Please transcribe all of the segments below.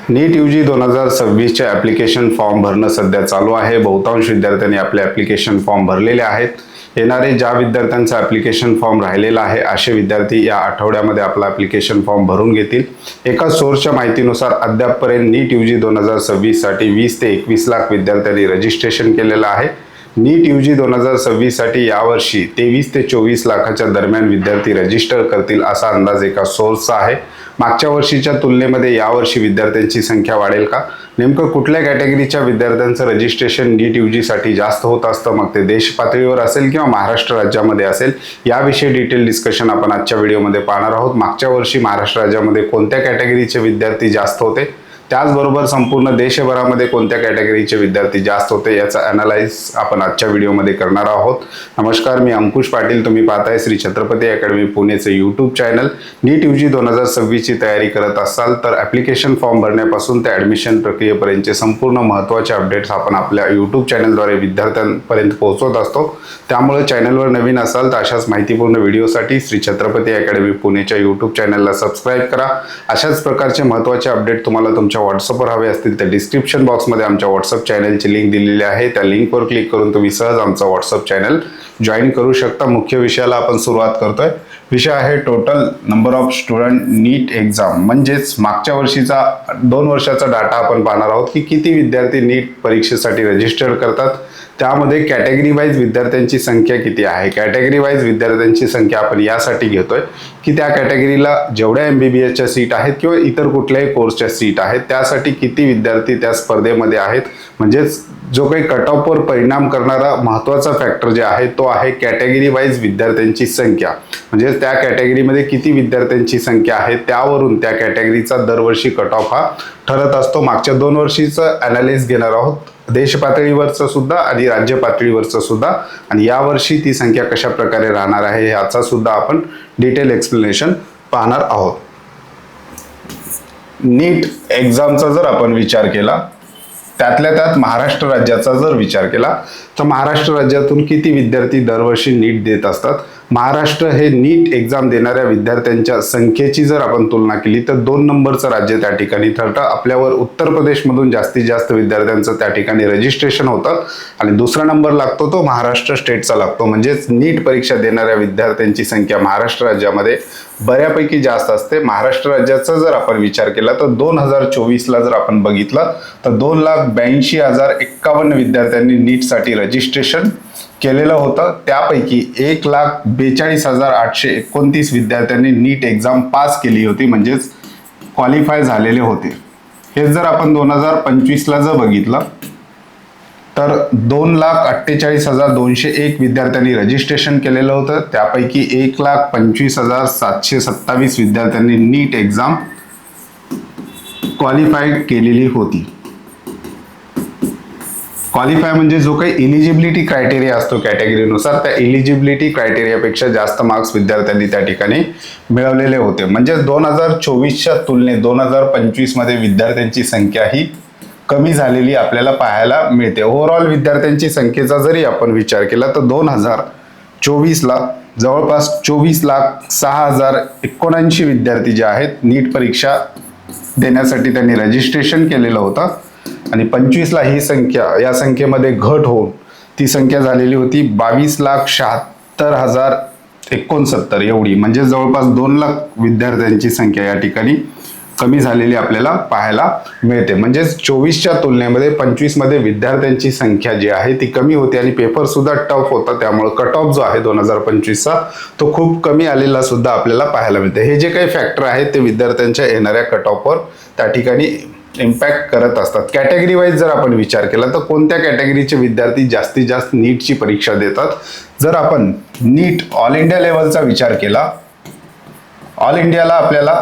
नीट UG 2026चे application form भरणं सध्या चालू आहे। बहुतांश विद्यार्थ्यांनी आपले ॲप्लिकेशन फॉर्म भरलेले आहेत। येणारे ज्या विद्यार्थ्यांचा ॲप्लिकेशन फॉर्म राहिलेला आहे असे विद्यार्थी या आठवड्यामध्ये आपला ॲप्लिकेशन फॉर्म भरून घेतील। एका सोर्सच्या माहितीनुसार अद्यापपर्यंत नीट यूजी 2026 साठी 20 ते 21 लाख विद्यार्थ्यांनी रजिस्ट्रेशन केलेलं आहे। नीट यूजी 2026 साठी यावर्षी 23 ते 24 लाखाच्या दरम्यान विद्यार्थी रजिस्टर करतील असा अंदाज एका सोर्सचा आहे। मागच्या वर्षीच्या तुलनेमध्ये यावर्षी विद्यार्थ्यांची संख्या वाढेल का? नेमकं कुठल्या कॅटेगरीच्या विद्यार्थ्यांचं रजिस्ट्रेशन नीट यूजी साठी जास्त होत असतं, मग ते देश पातळीवर असेल किंवा महाराष्ट्र राज्यामध्ये असेल, याविषयी डिटेल डिस्कशन आपण आजच्या व्हिडिओमध्ये पाहणार आहोत। मागच्या वर्षी महाराष्ट्र राज्यामध्ये कोणत्या कॅटेगरीचे विद्यार्थी जास्त होते, त्याचबरोबर संपूर्ण देशभरामध्ये कोणत्या कॅटेगरीचे विद्यार्थी जास्त होते याचा अनालाइज आपण आजच्या व्हिडिओमध्ये करणार आहोत। नमस्कार, मी अंकुश पाटील, तुम्ही पाहताय श्री छत्रपती अकॅडमी पुणेचे यूट्यूब चॅनल। नीट यूजी 2026 ची तयारी करत असाल तर ॲप्लिकेशन फॉर्म भरण्यापासून ते ॲडमिशन प्रक्रियेपर्यंतचे संपूर्ण महत्त्वाचे अपडेट्स आपण आपल्या यूट्यूब चॅनलद्वारे विद्यार्थ्यांपर्यंत पोहोचवत असतो। त्यामुळे चॅनलवर नवीन असाल तर अशाच माहितीपूर्ण व्हिडिओसाठी श्री छत्रपती अकॅडमी पुणेच्या यूट्यूब चॅनलला सबस्क्राईब करा। अशाच प्रकारचे महत्त्वाचे अपडेट तुम्हाला तुमच्या व्हॉट्सअपवर हवे असतील तर डिस्क्रिप्शन बॉक्समध्ये आमच्या व्हॉट्सअप चॅनलची लिंक दिलेली आहे। त्या लिंकवर क्लिक करून तुम्ही सहज आमचा व्हॉट्सअप चॅनल जॉईन करू शकता। मुख्य विषयाला आपण सुरुवात करतोय। विषय आहे total number of student NEET exam, म्हणजेच मागच्या वर्षीचा 2 वर्षाचा डाटा आपण पाहणार आहोत की किती विद्यार्थी नीट परीक्षेसाठी रजिस्टर करतात, त्यामध्ये कॅटेगरी वाईज विद्यार्थ्यांची संख्या किती आहे। कॅटेगरी वाईज विद्यार्थ्यांची संख्या आपण यासाठी घेतोय की त्या कॅटेगरीला जेवढ्या MBBSच्या सीट आहेत किंवा इतर कुठल्याही कोर्सच्या सीट आहेत त्यासाठी किती विद्यार्थी त्या स्पर्धेमध्ये आहेत। म्हणजेच जो काही कट ऑफवर परिणाम करणारा महत्त्वाचा फॅक्टर जे आहे तो आहे कॅटेगरी वाईज विद्यार्थ्यांची संख्या। म्हणजे त्या कॅटेगरीमध्ये किती विद्यार्थ्यांची संख्या आहे त्यावरून त्या कॅटेगरीचा दरवर्षी कट ऑफ हा ठरत असतो। मागच्या 2 वर्षीचं अनालिसिस घेणार आहोत, देश पातळीवरचं सुद्धा आणि राज्य पातळीवरचं सुद्धा, आणि यावर्षी ती संख्या कशा प्रकारे राहणार आहे याचा सुद्धा आपण डिटेल एक्सप्लेनेशन पाहणार आहोत। नीट एक्झामचा जर आपण विचार केला, त्यातल्या त्यात महाराष्ट्र राज्याचा जर विचार केला तर महाराष्ट्र राज्यातून किती विद्यार्थी दरवर्षी नीट देत असतात। महाराष्ट्र हे नीट एक्झाम देणाऱ्या विद्यार्थ्यांच्या संख्येची जर आपण तुलना केली तर 2 नंबरचं राज्य त्या ठिकाणी ठरतं। आपल्यावर उत्तर प्रदेशमधून जास्तीत जास्त विद्यार्थ्यांचं त्या ठिकाणी रजिस्ट्रेशन होतं आणि दुसरा नंबर लागतो तो महाराष्ट्र स्टेटचा लागतो। म्हणजेच नीट परीक्षा देणाऱ्या विद्यार्थ्यांची संख्या महाराष्ट्र राज्यामध्ये बऱ्यापैकी जास्त असते। महाराष्ट्र राज्याचा जर आपण विचार केला तर 2024ला जर आपण बघितलं तर 2,82,051 विद्यार्थ्यांनी नीटसाठी रजिस्ट्रेशन केलेलं होतं। त्यापैकी 1,42,829 विद्यार्थ्यांनी नीट एक्झाम पास केली होती, म्हणजेच क्वालिफाय झालेले होते। हे जर आपण 2025ला जर बघितलं तर 2,48,201 विद्यार्थ्यांनी रजिस्ट्रेशन केलेलं होतं। त्यापैकी 1,25,727 विद्यार्थ्यांनी नीट एक्झाम क्वालिफाय केलेली होती। क्वालिफाय म्हणजे जो काही इलिजिबिलिटी क्रायटेरिया असतो कॅटेगरीनुसार, त्या इलिजिबिलिटी क्रायटेरियापेक्षा जास्त मार्क्स विद्यार्थ्यांनी त्या ठिकाणी मिळवलेले होते। म्हणजे 2024च्या तुलनेत 2025 मध्ये विद्यार्थ्यांची संख्या ही कमी झालेली आपल्याला पाहायला मिळते। ओव्हरऑल विद्यार्थ्यांची संख्येचा जरी आपण विचार केला तर 2024ला जवळपास 24,06,079 विद्यार्थी जे आहेत नीट परीक्षा देण्यासाठी त्यांनी रजिस्ट्रेशन केलेलं होतं आणि 25ला ही संख्या, या संख्येमध्ये घट होऊन ती संख्या झालेली होती 22,76,069 एवढी। म्हणजे जवळपास 2 लाख विद्यार्थ्यांची संख्या या ठिकाणी कमी झालेली आपल्याला पाहायला मिळते। म्हणजे 24च्या तुलनेमध्ये 25 मध्ये विद्यार्थ्यांची संख्या जी आहे ती कमी होती आणि पेपर सुद्धा टफ होता। त्यामुळे कट ऑफ जो आहे 2025चा तो खूप कमी आलेला सुद्धा आपल्याला पाहायला मिळते। हे जे काही फॅक्टर आहेत ते विद्यार्थ्यांच्या येणाऱ्या कट ऑफवर त्या ठिकाणी इम्पॅक्ट करत असतात। कॅटेगरी वाईज जर आपण विचार केला तर कोणत्या कॅटेगरीचे विद्यार्थी जास्तीत जास्त नीटची परीक्षा देतात, जर आपण नीट ऑल इंडिया लेवलचा विचार केला, ऑल इंडियाला आपल्याला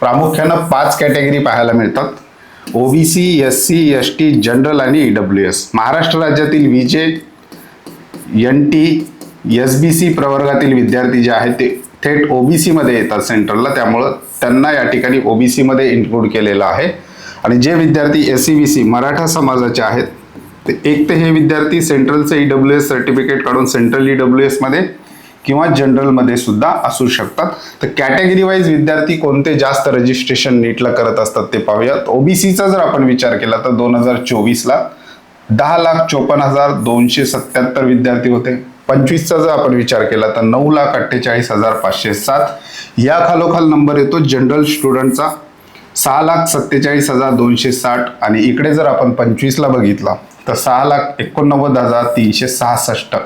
प्रामुख्यानं 5 कॅटेगरी पाहायला मिळतात: OBC, SC, ST, जनरल आणि EWS। महाराष्ट्र राज्यातील VJ, NT, SBC प्रवर्गातील विद्यार्थी जे आहेत ते थेट OBC मध्ये येतात सेंट्रलला, त्यामुळं त्यांना या ठिकाणी OBC मध्ये इन्क्लूड केलेलं आहे। आणि जे विद्यार्थी SCBC मराठा समाजाचे आहेत ते एक तर हे विद्यार्थी सेंट्रलचे EWS सर्टिफिकेट काढून सेंट्रल EWS मध्ये किंवा जनरलमध्ये सुद्धा असू शकतात. तर कॅटेगरी वाईज विद्यार्थी कोणते जास्त रजिस्ट्रेशन नीटला करत असतात ते पाहूयात. ओबीसीचा जर आपण विचार केला तर 2024ला 10,54,277 विद्यार्थी होते. 25चा जर आपण विचार केला तर 9,48,507. या खालोखाल नंबर येतो जनरल स्टुडंटचा 6,47,260 आणि इकडे जर आपण 25ला बघितला तर 6,89,366.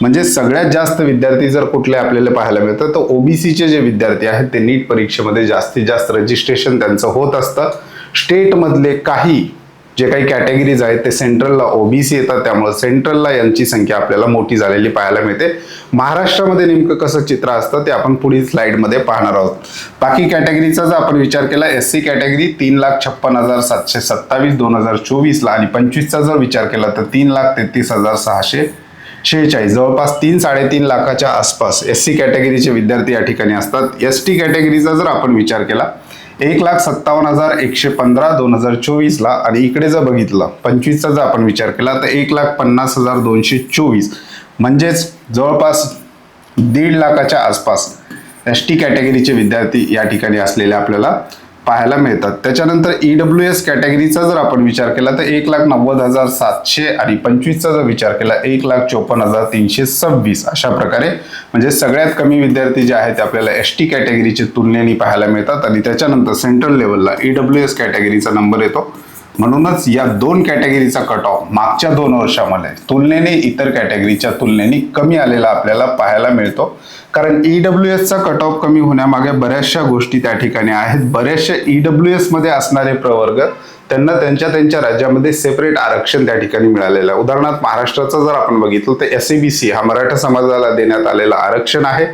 म्हणजे सगळ्यात जास्त विद्यार्थी जर कुठले आपल्याला पाहायला मिळतात तर ओबीसीचे जे विद्यार्थी आहेत ते नीट परीक्षेमध्ये जास्तीत जास्त रजिस्ट्रेशन त्यांचं होत असतं. स्टेटमधले काही जे काही कॅटेगरीज आहेत ते सेंट्रलला ओबीसी येतात, त्यामुळे सेंट्रलला यांची संख्या आपल्याला मोठी झालेली पाहायला मिळते. महाराष्ट्रामध्ये नेमकं कसं चित्र असतं ते आपण पुढील स्लाइडमध्ये पाहणार आहोत. बाकी कॅटेगरीचा जर आपण विचार केला एससी कॅटेगरी 3,56,727 2024ला आणि 25चा जर विचार केला तर 3,33,646. जवळपास 3-3.5 लाखाच्या आसपास एससी कॅटेगरीचे विद्यार्थी या ठिकाणी असतात. एसटी कॅटेगरीचा जर आपण विचार केला 1,57,115 2024ला आणि इकडे जर बघितलं 25चा जर आपण विचार केला तर 1,50,224. म्हणजेच जवळपास 1.5 लाखाच्या आसपास एसटी कॅटेगरीचे विद्यार्थी या ठिकाणी असलेले आपल्याला पाहायला मिळतात. त्याच्यानंतर ईडब्ल्यूएस कॅटेगरीचा जर आपण विचार केला तर 1,90,700 आणि 25चा जर विचार केला 1,54,326. अशा प्रकारे म्हणजे सगळ्यात कमी विद्यार्थी जे आहेत ते आपल्याला एसटी कॅटेगरीच्या तुलनेने पाहायला मिळतात आणि त्याच्यानंतर सेंट्रल लेवलला ईडब्ल्यूएस कॅटेगरीचा नंबर येतो. म्हणूनच या दोन कॅटेगरीचा कट ऑफ मागच्या 2 वर्षामध्ये तुलनेने इतर कॅटेगरीच्या तुलनेने कमी आलेला आपल्याला पाहायला मिळतो. कारण ईडब्ल्यूएसचा कट ऑफ कमी होण्यामागे बऱ्याचशा गोष्टी त्या ठिकाणी आहेत. बऱ्याचशा ईडब्ल्यूएस मध्ये असणारे प्रवर्ग त्यांना त्यांच्या राज्यामध्ये सेपरेट आरक्षण त्या ठिकाणी मिळालेलं आहे. उदाहरणार्थ महाराष्ट्राचं जर आपण बघितलं तर एसईबीसी हा मराठा समाजाला देण्यात आलेला आरक्षण आहे.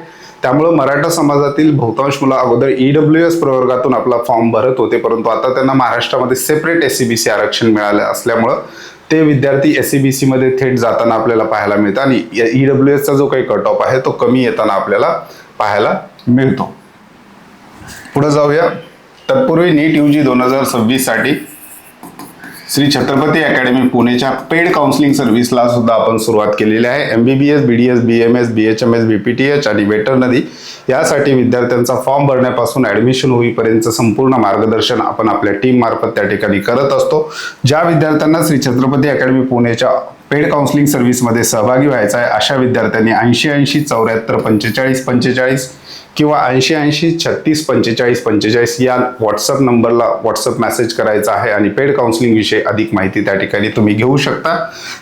त्यामुळे मराठा समाजातील बहुतांश मुलं अगोदर ईडब्ल्यूएस प्रवर्गातून आपला फॉर्म भरत होते, परंतु आता त्यांना महाराष्ट्रामध्ये सेपरेट एसईबीसी आरक्षण मिळालं असल्यामुळं ते विद्यार्थी एसईबीसी मध्ये थेट जाताना आपल्याला पाहायला मिळतात आणि ईडब्ल्यूएसचा जो काही कट ऑफ आहे तो कमी येताना आपल्याला पाहायला मिळतो. पुढे जाऊया. तत्पूर्वी नीट यूजी 2026 साठी श्री छत्रपती अकॅडमी पुणेच्या पेड काउन्सिलिंग सर्व्हिसला सुद्धा आपण सुरुवात केलेली आहे. MBBS, BDS, BMS, BHMS, BPTH आणि वेटरनरी यासाठी विद्यार्थ्यांचा फॉर्म भरण्यापासून ऍडमिशन होईपर्यंत संपूर्ण मार्गदर्शन आपण आपल्या टीम मार्फत त्या ठिकाणी करत असतो. ज्या विद्यार्थ्यांना श्री छत्रपती अकॅडमी पुणेच्या पेड काउन्सिलिंग सर्व्हिसमध्ये सहभागी व्हायचा आहे अशा विद्यार्थ्यांनी 80 74 45 45 किंवा 80 36 45 45 या व्हॉट्सअप नंबरला व्हॉट्सअप मेसेज करायचा आहे आणि पेड काउन्सिलिंग विषयी अधिक माहिती त्या ठिकाणी तुम्ही घेऊ शकता.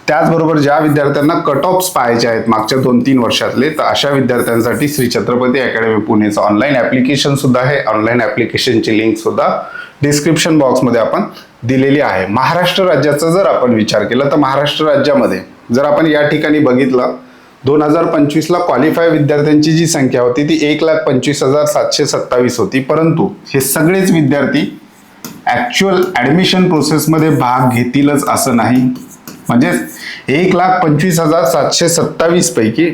त्याचबरोबर ज्या विद्यार्थ्यांना कट ऑफ्स पाहायचे आहेत मागच्या 2-3 वर्षातले तर अशा विद्यार्थ्यांसाठी श्री छत्रपती अकॅडमी पुणेचं ऑनलाईन ऍप्लिकेशन सुद्धा आहे. ऑनलाईन ऍप्लिकेशनची लिंक सुद्धा डिस्क्रिप्शन बॉक्समध्ये आपण दिलेली आहे. महाराष्ट्र राज्याचा जर आपण विचार केला तर महाराष्ट्र राज्यामध्ये जर आपण या ठिकाणी बघितलं 2025ला क्वालिफाय विद्यार्थ्यांची जी संख्या होती ती 1,25,727 होती, परंतु हे सगळेच विद्यार्थी ऍक्च्युअल ऍडमिशन प्रोसेसमध्ये भाग घेतीलच असं नाही. म्हणजे 1,25,727 पैकी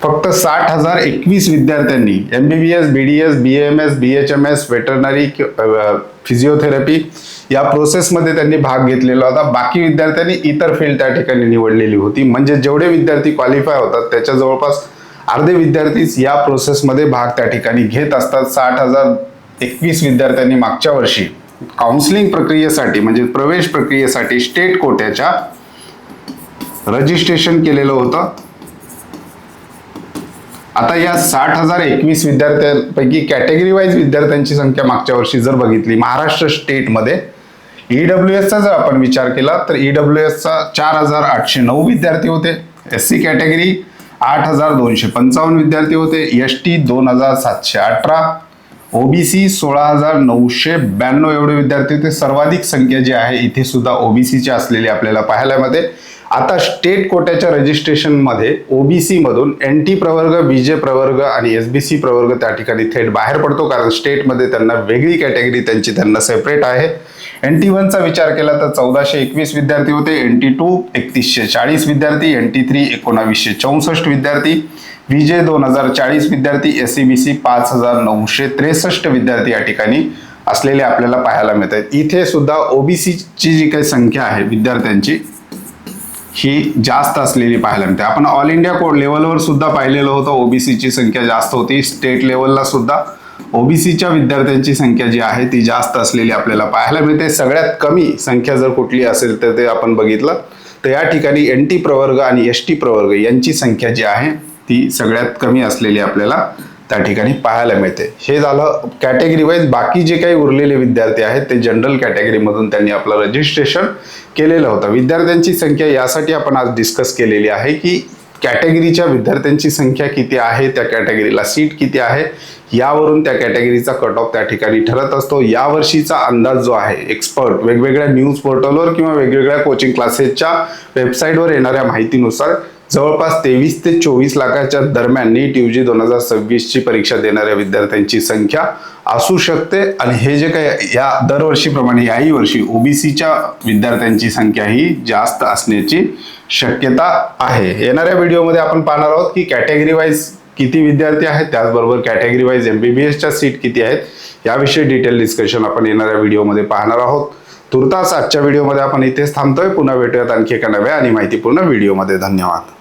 फक्त 60,021 विद्यार्थ्यांनी MBBS, BDS, BMS, BHMS, veterinary, physiotherapy या प्रोसेसमध्ये त्यांनी भाग घेतलेला होता. बाकी विद्यार्थ्यांनी इतर फील्ड त्या ठिकाणी निवडलेली होती. म्हणजे जेवढे विद्यार्थी क्वालिफाय होतात त्याच्या जवळपास अर्धे विद्यार्थीच या प्रोसेसमध्ये भाग त्या ठिकाणी घेत असतात. 60,021 विद्यार्थ्यांनी मागच्या वर्षी काउन्सिलिंग प्रक्रियेसाठी म्हणजे प्रवेश प्रक्रियेसाठी स्टेट कोट्याच्या रजिस्ट्रेशन केलेलं होतं. आता या 60,021 विद्यार्थ्यांपैकी कॅटेगरी वाईज विद्यार्थ्यांची संख्या मागच्या वर्षी जर बघितली महाराष्ट्र स्टेटमध्ये ईडब्ल्यूएसचा जर आपण विचार केला तर ईडब्ल्यूएसचा 4,809 विद्यार्थी होते. एससी कॅटेगरी 8,255 विद्यार्थी होते. एसटी 2,718, ओबीसी 16,992 एवढे विद्यार्थी होते. सर्वाधिक संख्या जी आहे इथे सुद्धा ओबीसीची असलेली आपल्याला पाहायला मिळते. आता स्टेट कोट्याच्या रजिस्ट्रेशन मध्ये ओबीसी मधून एनटी प्रवर्ग, बीजे प्रवर्ग आणि एसबीसी प्रवर्ग त्या ठिकाणी थेट बाहेर पडतो, कारण स्टेटमध्ये त्यांना वेगळी कॅटेगरी त्यांना सेपरेट आहे. NT1चा विचार केला तर 1,421 विद्यार्थी होते. NT2 3,140 विद्यार्थी, NT3 2,964 विद्यार्थी, बीजे 2,040 विद्यार्थी, एसईबीसी 5,963 विद्यार्थी या ठिकाणी असलेले आपल्याला पाहायला मिळतात. इथे सुद्धा ओबीसीची जी काही संख्या आहे विद्यार्थ्यांची ही जास्त असलेली पाहायला मिळते. आपण ऑल इंडिया लेवलवर सुद्धा पाहिलेलं होतं, ओबीसीची संख्या जास्त होती. स्टेट लेवलला सुद्धा ओबीसीच्या विद्यार्थ्यांची संख्या जी आहे ती जास्त असलेली आपल्याला पाहायला मिळते. सगळ्यात कमी संख्या जर कुठली असेल तर ते आपण बघितलं तर या ठिकाणी NT प्रवर्ग आणि ST प्रवर्ग यांची संख्या जी आहे ती सगळ्यात कमी असलेली आपल्याला त्या ठिकाणी पाहायला मिळते. हे झालं कॅटेगरी वाईज. बाकी जे काही उरलेले विद्यार्थी आहेत ते जनरल कॅटेगरीमधून त्यांनी आपलं रजिस्ट्रेशन केलेलं होतं. विद्यार्थ्यांची संख्या यासाठी आपण आज डिस्कस केलेली आहे की कॅटेगरीच्या विद्यार्थ्यांची संख्या किती आहे, त्या कॅटेगरीला सीट किती आहे, यावरून त्या कॅटेगरीचा कट ऑफ त्या ठिकाणी ठरत असतो. यावर्षीचा अंदाज जो आहे एक्सपर्ट वेगवेगळ्या न्यूज पोर्टलवर किंवा वेगवेगळ्या कोचिंग क्लासेसच्या वेबसाईटवर येणाऱ्या माहितीनुसार जवळपास 23 ते 24 लाखाच्या दरम्यान नीट UG 2026 ची परीक्षा देणाऱ्या विद्यार्थ्यांची संख्या असू शकते. आणि हे जे काही या दरवर्षीप्रमाणे याही वर्षी ओबीसीच्या विद्यार्थ्यांची संख्या ही जास्त असण्याची शक्यता आहे. येणाऱ्या व्हिडिओमध्ये आपण पाहणार आहोत की कॅटेगरी वाईज किती विद्यार्थी आहेत, त्याचबरोबर कॅटेगरी वाईज MBBSच्या सीट किती आहेत याविषयी डिटेल डिस्कशन आपण येणाऱ्या व्हिडिओमध्ये पाहणार आहोत. तुर्तास आजच्या व्हिडिओमध्ये आपण इथेच थांबतोय. पुन्हा भेटूयात आणखी एका नव्या आणि माहितीपूर्ण व्हिडिओमध्ये. धन्यवाद.